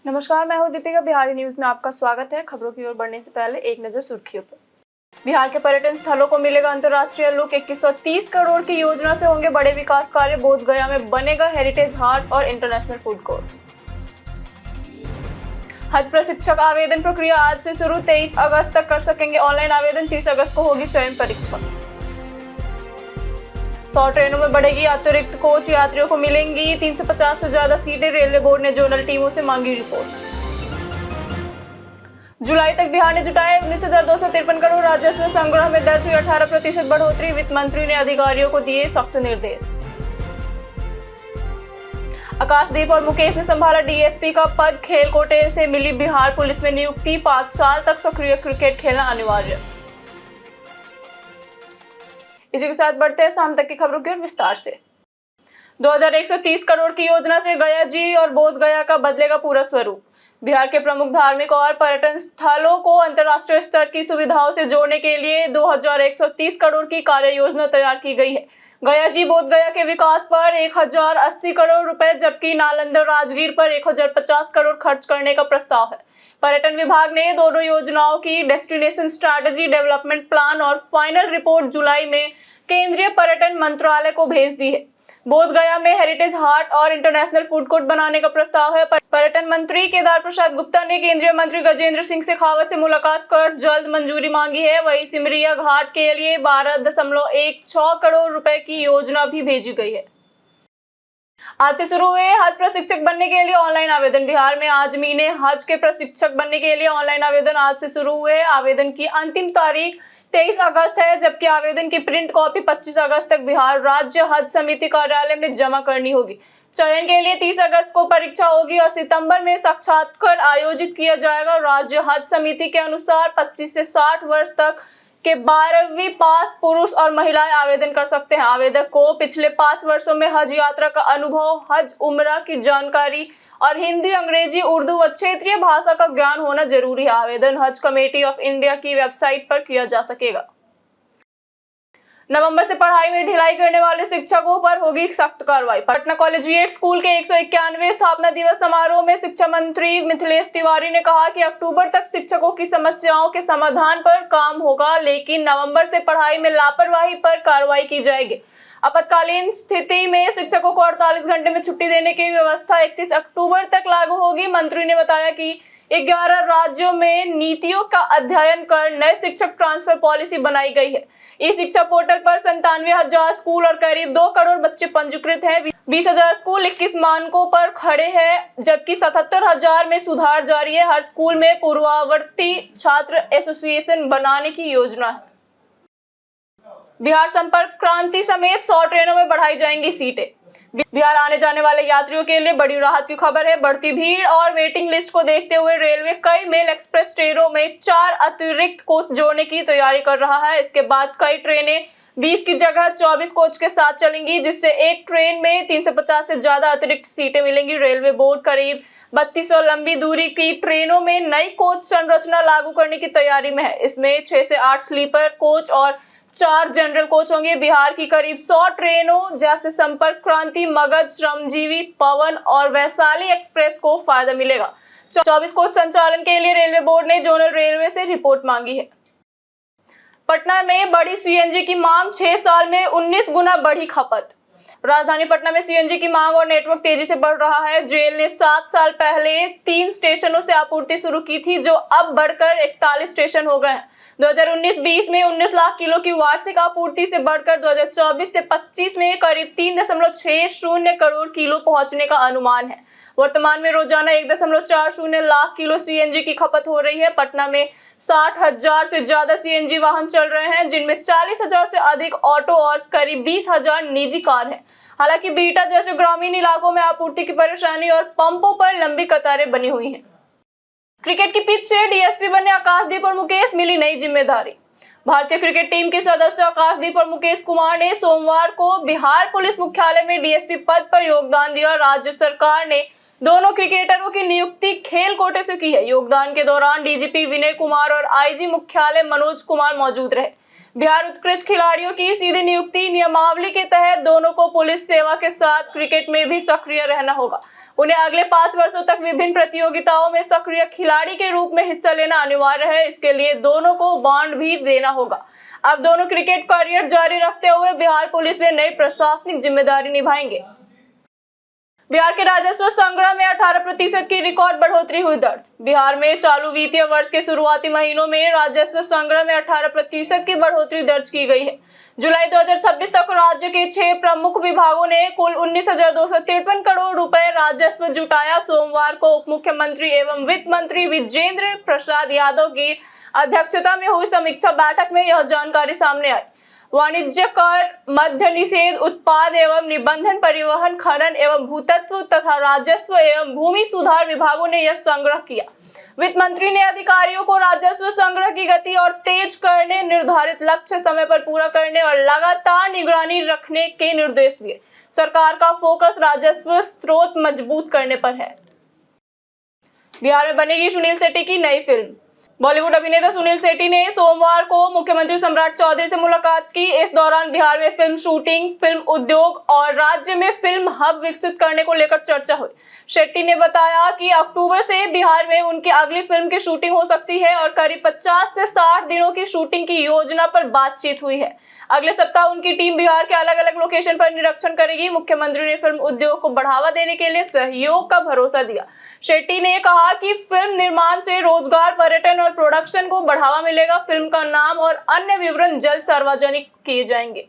नमस्कार, मैं हूं दीपिका। बिहारी न्यूज में आपका स्वागत है। खबरों की ओर बढ़ने से पहले एक नजर सुर्खियों पर। बिहार के पर्यटन स्थलों को मिलेगा अंतर्राष्ट्रीय लुक। 2130 करोड़ की योजना से होंगे बड़े विकास कार्य। बोधगया में बनेगा हेरिटेज हाट और इंटरनेशनल फूड कोर्ट। हज प्रशिक्षक आवेदन प्रक्रिया आज से शुरू। 23 अगस्त तक कर सकेंगे ऑनलाइन आवेदन। 30 अगस्त को होगी चयन परीक्षा। 100 ट्रेनों में बढ़ेगी अतिरिक्त कोच। यात्रियों को मिलेंगी 350 से ज्यादा सीटें। रेलवे बोर्ड ने जोनल टीमों से मांगी रिपोर्ट। जुलाई तक बिहार ने जुटाए 19,253 करोड़। राजस्व संग्रह में दर्ज हुई 18% बढ़ोतरी। वित्त मंत्री ने अधिकारियों को दिए सख्त निर्देश। आकाशदीप और मुकेश ने संभाला डीएसपी का पद। खेल कोटे से मिली बिहार पुलिस में नियुक्ति। 5 साल तक सक्रिय क्रिकेट खेलना अनिवार्य। इसी के साथ बढ़ते हैं शाम तक की खबरों की ओर विस्तार से। 2130 करोड़ की योजना से गया जी और बोधगया का बदलेगा पूरा स्वरूप। बिहार के प्रमुख धार्मिक और पर्यटन स्थलों को अंतर्राष्ट्रीय स्तर की सुविधाओं से जोड़ने के लिए 2130 करोड़ की कार्य योजना तैयार की गई है। गया जी बोधगया के विकास पर 1080 करोड़ रुपए, जबकि नालंदा राजगीर पर 1050 करोड़ खर्च करने का प्रस्ताव है। पर्यटन विभाग ने दोनों योजनाओं की डेस्टिनेशन स्ट्रैटेजी, डेवलपमेंट प्लान और फाइनल रिपोर्ट जुलाई में केंद्रीय पर्यटन मंत्रालय को भेज दी है। बोधगया में हेरिटेज हाट और इंटरनेशनल फूड कोर्ट बनाने का प्रस्ताव है। पर्यटन मंत्री केदार प्रसाद गुप्ता ने केंद्रीय मंत्री गजेंद्र सिंह शेखावत से मुलाकात कर जल्द मंजूरी मांगी है। वहीं सिमरिया घाट के लिए 12.16 करोड़ रुपए की योजना भी भेजी गई है। आज से शुरू हुए हज प्रशिक्षक बनने के लिए ऑनलाइन आवेदन। बिहार में आजमीने हज के प्रशिक्षक बनने के लिए ऑनलाइन आवेदन आज से शुरू हुए। आवेदन की अंतिम तारीख 23 अगस्त है, जबकि आवेदन की प्रिंट कॉपी 25 अगस्त तक बिहार राज्य हज समिति कार्यालय में जमा करनी होगी। चयन के लिए 30 अगस्त को परीक्षा होगी और सितंबर में साक्षात्कार आयोजित किया जाएगा। राज्य हज समिति के अनुसार 25 से 60 वर्ष तक के 12वीं पास पुरुष और महिलाएं आवेदन कर सकते हैं। आवेदक को पिछले 5 वर्षों में हज यात्रा का अनुभव, हज उम्रा की जानकारी और हिंदी, अंग्रेजी, उर्दू व क्षेत्रीय भाषा का ज्ञान होना जरूरी है। आवेदन हज कमेटी ऑफ इंडिया की वेबसाइट पर किया जा सकेगा। नवंबर से पढ़ाई में ढिलाई करने वाले शिक्षकों पर होगी सख्त कार्रवाई। पटना कॉलेजिएट स्कूल के 191वें स्थापना दिवस समारोह में शिक्षा मंत्री मिथिलेश तिवारी ने कहा कि अक्टूबर तक शिक्षकों की समस्याओं के समाधान पर काम होगा, लेकिन नवंबर से पढ़ाई में लापरवाही पर कार्रवाई की जाएगी। आपातकालीन स्थिति में शिक्षकों को 48 घंटे में छुट्टी देने की व्यवस्था 31 अक्टूबर तक लागू होगी। मंत्री ने बताया कि 11 राज्यों में नीतियों का अध्ययन कर नए शिक्षक ट्रांसफर पॉलिसी बनाई गई है। इस शिक्षा पोर्टल पर 97,000 स्कूल और करीब 2 करोड़ बच्चे पंजीकृत हैं। 20,000 स्कूल 21 मानकों पर खड़े हैं, जबकि 77,000 में सुधार जारी है। हर स्कूल में पूर्ववर्ती छात्र एसोसिएशन बनाने की योजना है। बिहार संपर्क क्रांति समेत 100 ट्रेनों में बढ़ाई जाएंगी सीटें। बिहार आने जाने वाले यात्रियों के लिए बड़ी राहत की खबर है। बढ़ती भीड़ और वेटिंग लिस्ट को देखते हुए रेलवे कई मेल एक्सप्रेस ट्रेनों में 4 अतिरिक्त कोच जोड़ने की तैयारी कर रहा है। इसके बाद कई ट्रेनें 20 की जगह 24 कोच के साथ चलेंगी, जिससे एक ट्रेन में 350 से ज्यादा अतिरिक्त सीटें मिलेंगी। रेलवे बोर्ड करीब 3200 लंबी दूरी की ट्रेनों में नई कोच संरचना लागू करने की तैयारी में है। इसमें 6 से 8 स्लीपर कोच और 4 जनरल कोच होंगे। बिहार की करीब 100 ट्रेनों जैसे संपर्क क्रांति, मगध, श्रमजीवी, पवन और वैशाली एक्सप्रेस को फायदा मिलेगा। 24 कोच संचालन के लिए रेलवे बोर्ड ने जोनल रेलवे से रिपोर्ट मांगी है। पटना में बड़ी सीएनजी की मांग, 6 साल में 19 गुना बढ़ी खपत। राजधानी पटना में सीएनजी की मांग और नेटवर्क तेजी से बढ़ रहा है। जेल ने 7 साल पहले 3 स्टेशनों से आपूर्ति शुरू की थी, जो अब बढ़कर 41 स्टेशन हो गए हैं। 2019-20 में 19 लाख किलो की वार्षिक आपूर्ति से बढ़कर 2024 से 25 में करीब 3.60 करोड़ किलो पहुंचने का अनुमान है। वर्तमान में रोजाना 1.40 लाख किलो सीएनजी की खपत हो रही है। पटना में 60,000 से ज्यादा सीएनजी वाहन चल रहे हैं, जिनमें 40,000 से अधिक ऑटो और करीब 20,000 निजी कार हैं। हालांकि बीटा जैसे ग्रामीण इलाकों में आपूर्ति की परेशानी और पंपों पर लंबी कतारें बनी हुई हैं। क्रिकेट की पिच से डीएसपी बने आकाशदीप और मुकेश, मिली नई जिम्मेदारी। भारतीय क्रिकेट टीम के सदस्य आकाशदीप और मुकेश कुमार ने सोमवार को बिहार पुलिस मुख्यालय में डीएसपी पद पर योगदान दिया। राज्य सरकार ने दोनों क्रिकेटरों की नियुक्ति खेल कोटे से की है। योगदान के दौरान डीजीपी विनय कुमार और आईजी मुख्यालय मनोज कुमार मौजूद रहे। बिहार उत्कृष्ट खिलाड़ियों की सीधी नियुक्ति नियमावली के तहत दोनों को पुलिस सेवा के साथ क्रिकेट में भी सक्रिय रहना होगा। उन्हें अगले 5 वर्षों तक विभिन्न प्रतियोगिताओं में सक्रिय खिलाड़ी के रूप में हिस्सा लेना अनिवार्य है। इसके लिए दोनों को बॉन्ड भी देना होगा। अब दोनों क्रिकेट करियर जारी रखते हुए बिहार पुलिस में नई प्रशासनिक जिम्मेदारी निभाएंगे। बिहार के राजस्व संग्रह में 18% की रिकॉर्ड बढ़ोतरी हुई दर्ज। बिहार में चालू वित्तीय वर्ष के शुरुआती महीनों में राजस्व संग्रह में 18% की बढ़ोतरी दर्ज की गई है। जुलाई 2026 तक राज्य के 6 प्रमुख विभागों ने कुल 19,253 करोड़ रुपए राजस्व जुटाया। सोमवार को उप मुख्यमंत्री एवं वित्त मंत्री विजेंद्र प्रसाद यादव की अध्यक्षता में हुई समीक्षा बैठक में यह जानकारी सामने आई। वाणिज्य कर, मद्य निषेध, उत्पाद एवं निबंधन, परिवहन, खनन एवं भूतत्व तथा राजस्व एवं भूमि सुधार विभागों ने यह संग्रह किया। वित्त मंत्री ने अधिकारियों को राजस्व संग्रह की गति और तेज करने, निर्धारित लक्ष्य समय पर पूरा करने और लगातार निगरानी रखने के निर्देश दिए। सरकार का फोकस राजस्व स्रोत मजबूत करने पर है। बिहार में बनेगी सुनील शेट्टी की नई फिल्म। बॉलीवुड अभिनेता सुनील शेट्टी ने सोमवार को मुख्यमंत्री सम्राट चौधरी से मुलाकात की। इस दौरान बिहार में फिल्म शूटिंग, फिल्म उद्योग और राज्य में फिल्म हब विकसित करने को लेकर चर्चा हुई। शेट्टी ने बताया कि अक्टूबर से बिहार में उनकी अगली फिल्म की शूटिंग हो सकती है और करीब 50 से 60 दिनों की शूटिंग की योजना पर बातचीत हुई है। अगले सप्ताह उनकी टीम बिहार के अलग अलग लोकेशन पर निरीक्षण करेगी। मुख्यमंत्री ने फिल्म उद्योग को बढ़ावा देने के लिए सहयोग का भरोसा दिया। शेट्टी ने कहा कि फिल्म निर्माण से रोजगार, पर्यटन और प्रोडक्शन को बढ़ावा मिलेगा। फिल्म का नाम और अन्य विवरण जल्द सार्वजनिक किए जाएंगे।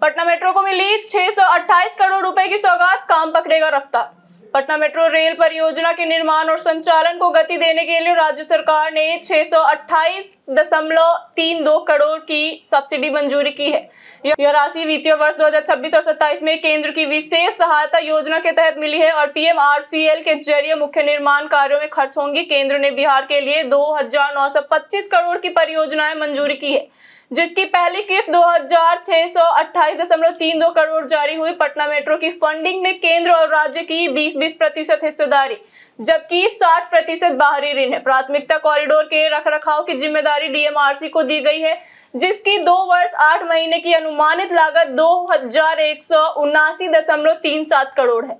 पटना मेट्रो को मिली 628 करोड़ रुपए की सौगात, काम पकड़ेगा रफ्तार। पटना मेट्रो रेल परियोजना के निर्माण और संचालन को गति देने के लिए राज्य सरकार ने 628.32 करोड़ की सब्सिडी मंजूरी की है। यह राशि वित्तीय वर्ष 2026 और 27 में केंद्र की विशेष सहायता योजना के तहत मिली है और PMRCL के जरिए मुख्य निर्माण कार्यों में खर्च होंगी। केंद्र ने बिहार के लिए 2,925 करोड़ की परियोजनाएं मंजूरी की है, जिसकी पहली किस्त 2,628.32 करोड़ जारी हुई। पटना मेट्रो की फंडिंग में केंद्र और राज्य की 20% हिस्सेदारी, जबकि 60% बाहरी ऋण है। प्राथमिकता कॉरिडोर के रखरखाव की जिम्मेदारी DMRC को दी गई है, जिसकी 2 वर्ष 8 महीने की अनुमानित लागत 2,179.37 करोड़ है।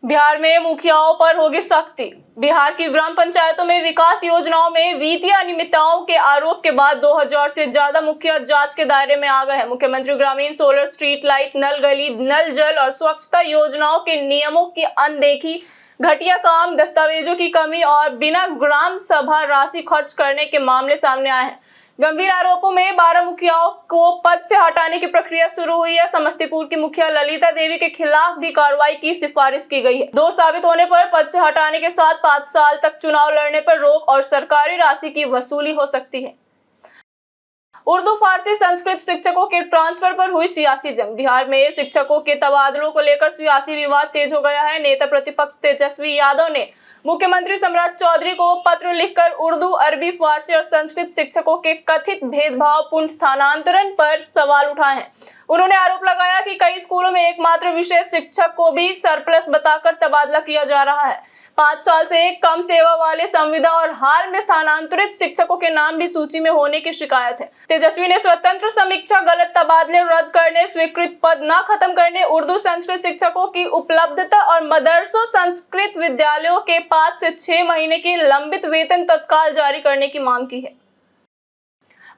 बिहार में मुखियाओं पर होगी सख्ती। बिहार की ग्राम पंचायतों में विकास योजनाओं में वित्तीय अनियमितताओं के आरोप के बाद 2000 से ज्यादा मुखिया जांच के दायरे में आ गए हैं। मुख्यमंत्री ग्रामीण सोलर स्ट्रीट लाइट, नल गली, नल जल और स्वच्छता योजनाओं के नियमों की अनदेखी, घटिया काम, दस्तावेजों की कमी और बिना ग्राम सभा राशि खर्च करने के मामले सामने आए हैं। गंभीर आरोपों में 12 मुखियाओं को पद से हटाने की प्रक्रिया शुरू हुई है। समस्तीपुर की मुखिया ललिता देवी के खिलाफ भी कार्रवाई की सिफारिश की गई है। दोष साबित होने पर पद से हटाने के साथ 5 साल तक चुनाव लड़ने पर रोक और सरकारी राशि की वसूली हो सकती है। उर्दू, फारसी, संस्कृत शिक्षकों के ट्रांसफर पर हुई सियासी जंग। बिहार में शिक्षकों के तबादलों को लेकर सियासी विवाद तेज हो गया है। नेता प्रतिपक्ष तेजस्वी यादव ने मुख्यमंत्री सम्राट चौधरी को पत्र लिखकर उर्दू, अरबी, फारसी और संस्कृत शिक्षकों के कथित भेदभावपूर्ण स्थानांतरण पर सवाल उठाए हैं। उन्होंने आरोप लगाया कि कई स्कूलों में एकमात्र विषय शिक्षक को भी सरप्लस बताकर तबादला किया जा रहा है। 5 साल से कम सेवा वाले, संविदा और हाल में स्थानांतरित शिक्षकों के नाम भी सूची में होने की शिकायत है। तेजस्वी ने स्वतंत्र समीक्षा, गलत तबादले रद्द करने, स्वीकृत पद न खत्म करने, उर्दू संस्कृत शिक्षकों की उपलब्धता और मदरसों संस्कृत विद्यालयों के 5 से 6 महीने की लंबित वेतन तत्काल जारी करने की मांग की है।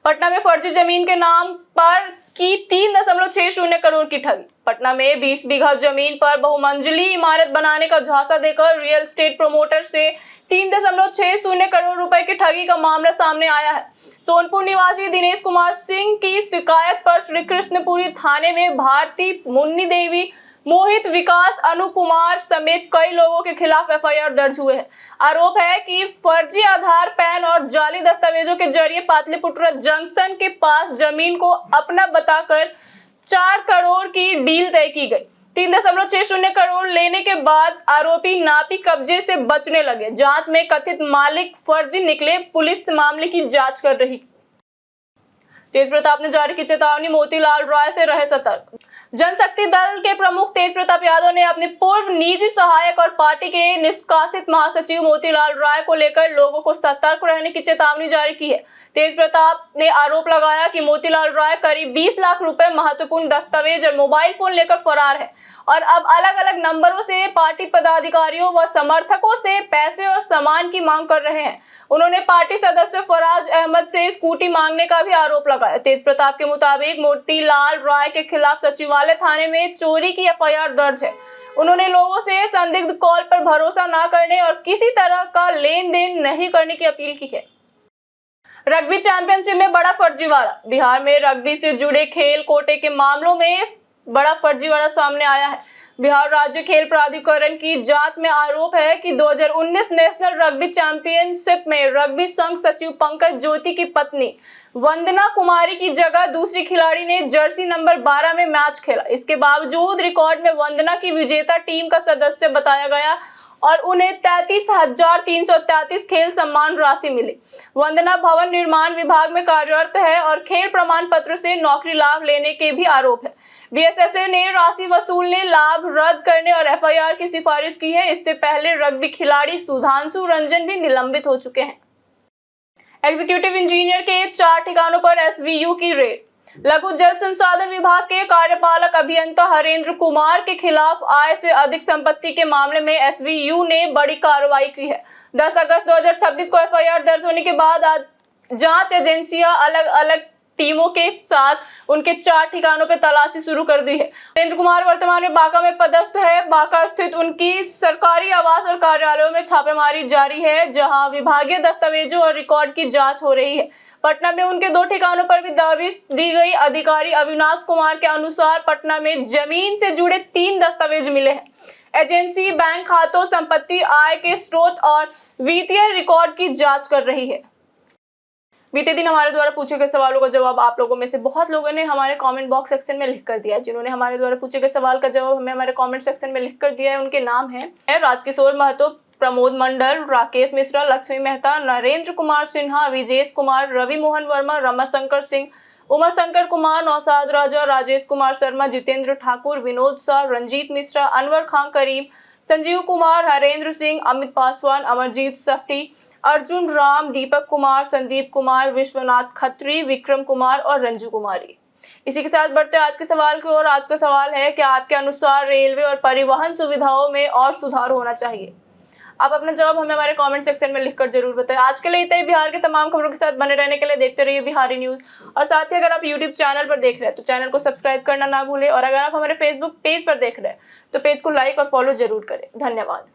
पटना में फर्जी जमीन के नाम पर की 3.60 करोड़ की ठगी। पटना में 20 बीघा जमीन पर बहुमंजिली इमारत बनाने का झांसा देकर रियल एस्टेट प्रमोटर से 3.60 करोड़ रुपए की ठगी का मामला सामने आया है। सोनपुर निवासी दिनेश कुमार सिंह की शिकायत पर श्री कृष्णपुरी थाने में भारती, मुन्नी देवी, मोहित, विकास, अनु कुमार समेत कई लोगों के खिलाफ FIR दर्ज हुए हैं। आरोप है कि फर्जी आधार, पैन और जाली दस्तावेजों के जरिए पाटलिपुत्र जंक्शन के पास जमीन को अपना बताकर 4 करोड़ की डील तय की गई। 3.60 करोड़ लेने के बाद आरोपी नापी कब्जे से बचने लगे। जांच में कथित मालिक फर्जी निकले। पुलिस मामले की जांच कर रही। तेज प्रताप ने जारी की चेतावनी, मोतीलाल राय से रहे सतर्क। जनशक्ति दल के प्रमुख तेज प्रताप यादव ने अपने पूर्व निजी सहायक और पार्टी के निष्कासित महासचिव मोतीलाल राय को लेकर लोगों को सतर्क रहने की चेतावनी जारी की है। तेज प्रताप ने आरोप लगाया कि मोतीलाल राय करीब 20 लाख रुपए, महत्वपूर्ण दस्तावेज और मोबाइल फोन लेकर फरार है और अब अलग अलग नंबरों से पार्टी पदाधिकारियों व समर्थकों से पैसे और सामान की मांग कर रहे हैं। उन्होंने पार्टी सदस्य फराज अहमद से स्कूटी मांगने का भी आरोप लगाया। तेज प्रताप के मुताबिक मोतीलाल राय के खिलाफ सचिवालय थाने में चोरी की एफआईआर दर्ज है। उन्होंने लोगों से संदिग्ध कॉल पर भरोसा न करने और किसी तरह का लेन देन नहीं करने की अपील की है। रग्बी चैंपियनशिप में बड़ा फर्जीवाड़ा। बिहार में रग्बी से जुड़े खेल कोटे के मामलों में बड़ा फर्जीवाड़ा सामने आया है। बिहार राज्य खेल प्राधिकरण की जांच में आरोप है कि 2019 नेशनल रग्बी चैंपियनशिप में रग्बी संघ सचिव पंकज ज्योति की पत्नी वंदना कुमारी की जगह दूसरी खिलाड़ी ने जर्सी नंबर 12 में मैच खेला। इसके बावजूद रिकॉर्ड में वंदना की विजेता टीम का सदस्य बताया गया और उन्हें 33,333 खेल सम्मान राशि मिली। वंदना भवन निर्माण विभाग में कार्यरत है और खेल प्रमाण पत्र से नौकरी लाभ लेने के भी आरोप है। बीएसएसए ने राशि वसूलने, लाभ रद्द करने और एफआईआर की सिफारिश की है। इससे पहले रग्बी खिलाड़ी सुधांशु रंजन भी निलंबित हो चुके हैं। एग्जीक्यूटिव इंजीनियर के 4 ठिकानों पर एसवीयू की रेड। लघु जल संसाधन विभाग के कार्यपालक अभियंता हरेंद्र कुमार के खिलाफ आय से अधिक संपत्ति के मामले में एसवीयू ने बड़ी कार्रवाई की है। 10 अगस्त 2026 को एफआईआर दर्ज होने के बाद आज जांच एजेंसियां अलग अलग टीमों के साथ उनके 4 ठिकानों पर तलाशी शुरू कर दी है। हरेंद्र कुमार वर्तमान में बांका में पदस्थ है। बांका स्थित उनकी सरकारी आवास और कार्यालयों में छापेमारी जारी है, जहां विभागीय दस्तावेजों और रिकॉर्ड की जांच हो रही है। पटना में उनके 2 ठिकानों पर भी दबिश दी गई। अधिकारी अविनाश कुमार के अनुसार पटना में जमीन से जुड़े 3 दस्तावेज मिले हैं। एजेंसी बैंक खातों, संपत्ति, आय के स्रोत और वित्तीय रिकॉर्ड की जांच कर रही है। बीते दिन हमारे द्वारा पूछे गए सवालों का जवाब आप लोगों में से बहुत लोगों ने हमारे कमेंट बॉक्स सेक्शन में लिख कर दिया है। जिन्होंने हमारे द्वारा पूछे गए सवाल का जवाब हमें हमारे कमेंट सेक्शन में लिख कर दिया है, उनके नाम हैं राजकिशोर महतो, प्रमोद मंडल, राकेश मिश्रा, लक्ष्मी मेहता, नरेंद्र कुमार सिन्हा, विजेश कुमार, रवि मोहन वर्मा, रमाशंकर सिंह, उमा शंकर कुमार, नौशाद राजा, राजेश कुमार शर्मा, जितेंद्र ठाकुर, विनोद शाह, रंजीत मिश्रा, अनवर खान करीम, संजीव कुमार, हरेंद्र सिंह, अमित पासवान, अमरजीत सफी, अर्जुन राम, दीपक कुमार, संदीप कुमार, विश्वनाथ खत्री, विक्रम कुमार और रंजू कुमारी। इसी के साथ बढ़ते आज के सवाल की ओर। आज का सवाल है कि आपके अनुसार रेलवे और परिवहन सुविधाओं में और सुधार होना चाहिए। आप अपना जवाब हमें हमारे कमेंट सेक्शन में लिखकर जरूर बताएं। आज के लिए इतना ही। बिहार के तमाम खबरों के साथ बने रहने के लिए देखते रहिए बिहारी न्यूज। और साथ ही अगर आप यूट्यूब चैनल पर देख रहे हैं तो चैनल को सब्सक्राइब करना ना भूलें और अगर आप हमारे फेसबुक पेज पर देख रहे हैं तो पेज को लाइक और फॉलो जरूर करें। धन्यवाद।